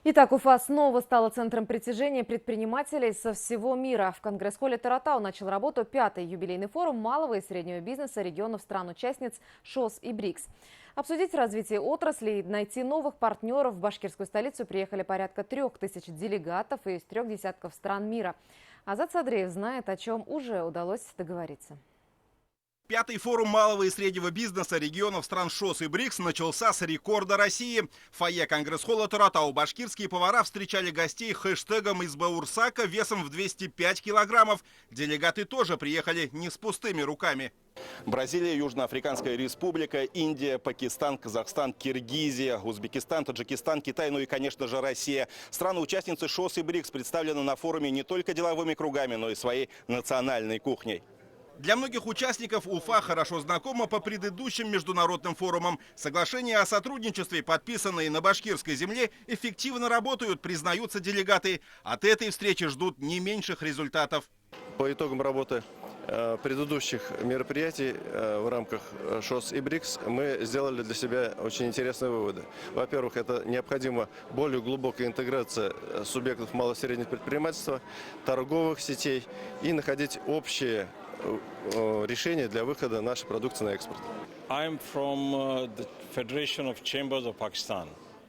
Итак, Уфа снова стала центром притяжения предпринимателей со всего мира. В Конгресс-холле Таратау начал работу 5-й юбилейный форум малого и среднего бизнеса регионов стран-участниц ШОС и БРИКС. Обсудить развитие отрасли и найти новых партнеров в башкирскую столицу приехали порядка 3000 делегатов из 3 десятков стран мира. Азат Садреев знает, о чем уже удалось договориться. 5-й форум малого и среднего бизнеса регионов стран ШОС и БРИКС начался с рекорда России. В фойе Конгресс-холла Таратау башкирские повара встречали гостей хэштегом из Баурсака весом в 205 килограммов. Делегаты тоже приехали не с пустыми руками. Бразилия, Южноафриканская республика, Индия, Пакистан, Казахстан, Киргизия, Узбекистан, Таджикистан, Китай, ну и, конечно же, Россия. Страны-участницы ШОС и БРИКС представлены на форуме не только деловыми кругами, но и своей национальной кухней. Для многих участников Уфа хорошо знакома по предыдущим международным форумам. Соглашения о сотрудничестве, подписанные на башкирской земле, эффективно работают, признаются делегаты. От этой встречи ждут не меньших результатов. По итогам работы предыдущих мероприятий в рамках ШОС и БРИКС мы сделали для себя очень интересные выводы. Во-первых, это необходима более глубокая интеграция субъектов малого и среднего предпринимательства, торговых сетей и находить общие решения для выхода нашей продукции на экспорт.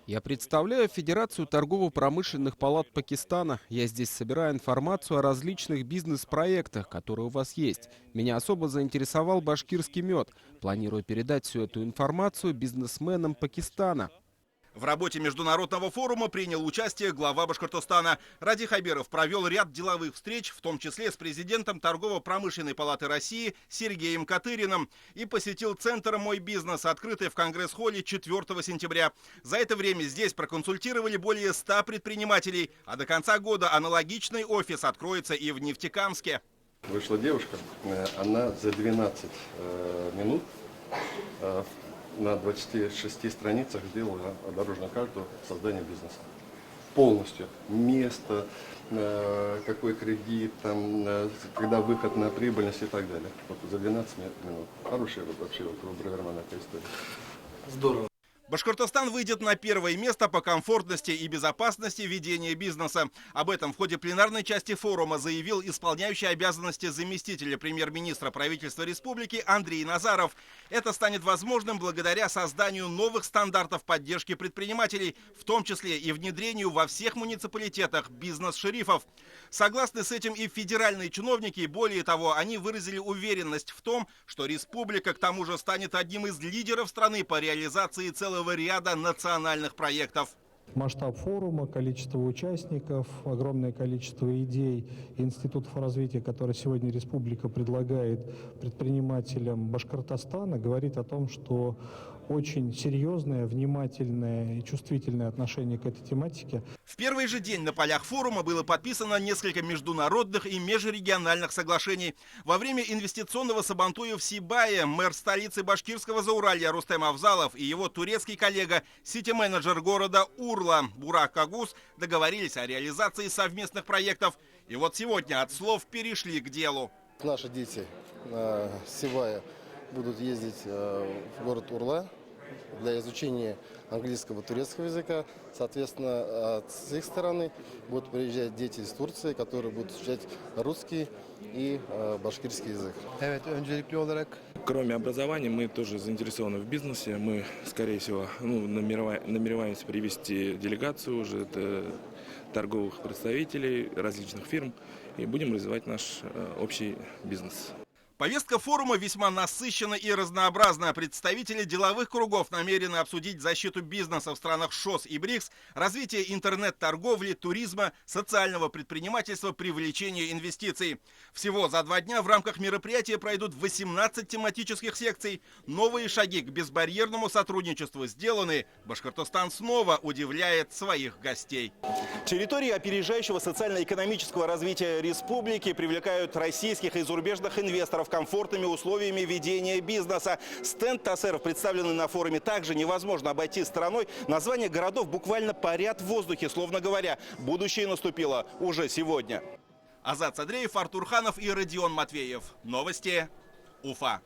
Я представляю Федерацию торгово-промышленных палат Пакистана. Я здесь собираю информацию о различных бизнес-проектах, которые у вас есть. Меня особо заинтересовал башкирский мед. Планирую передать всю эту информацию бизнесменам Пакистана. В работе международного форума принял участие глава Башкортостана. Ради Хайберов провел ряд деловых встреч, в том числе с президентом Торгово-промышленной палаты России Сергеем Катыриным, и посетил центр «Мой бизнес», открытый в Конгресс-холле 4 сентября. За это время здесь проконсультировали более 100 предпринимателей, а до конца года аналогичный офис откроется и в Нефтекамске. Вышла девушка, она за 12 минут на 26 страницах сделала дорожную карту создания бизнеса. Полностью. Место, какой кредит, там, когда выход на прибыльность и так далее. Вот за 12 минут. Хорошая вообще такая история. Здорово. Башкортостан выйдет на первое место по комфортности и безопасности ведения бизнеса. Об этом в ходе пленарной части форума заявил исполняющий обязанности заместителя премьер-министра правительства республики Андрей Назаров. Это станет возможным благодаря созданию новых стандартов поддержки предпринимателей, в том числе и внедрению во всех муниципалитетах бизнес-шерифов. Согласны с этим и федеральные чиновники. Более того, они выразили уверенность в том, что республика к тому же станет одним из лидеров страны по реализации целого ряда национальных проектов. Масштаб форума, количество участников, огромное количество идей институтов развития, которые сегодня республика предлагает предпринимателям Башкортостана, говорит о том, что очень серьезное, внимательное и чувствительное отношение к этой тематике. В первый же день на полях форума было подписано несколько международных и межрегиональных соглашений. Во время инвестиционного сабантуя в Сибае мэр столицы башкирского Зауралья Рустем Авзалов и его турецкий коллега, сити-менеджер города Урла Бурак Кагус договорились о реализации совместных проектов. И вот сегодня от слов перешли к делу. Наши дети с Сибая будут ездить в город Урла для изучения английского и турецкого языка. Соответственно, с их стороны будут приезжать дети из Турции, которые будут изучать русский и башкирский язык. Кроме образования, мы тоже заинтересованы в бизнесе. Мы, скорее всего, намереваемся привести делегацию уже торговых представителей различных фирм и будем развивать наш общий бизнес. Повестка форума весьма насыщена и разнообразна. Представители деловых кругов намерены обсудить защиту бизнеса в странах ШОС и БРИКС, развитие интернет-торговли, туризма, социального предпринимательства, привлечение инвестиций. Всего за 2 дня в рамках мероприятия пройдут 18 тематических секций. Новые шаги к безбарьерному сотрудничеству сделаны. Башкортостан снова удивляет своих гостей. Территории опережающего социально-экономического развития республики привлекают российских и зарубежных инвесторов комфортными условиями ведения бизнеса. Стенд ТАСЭРов, представленный на форуме, также невозможно обойти стороной. Названия городов буквально парят в воздухе, словно говоря, будущее наступило уже сегодня. Азат Садреев, Артур Ханов и Родион Матвеев. Новости Уфа.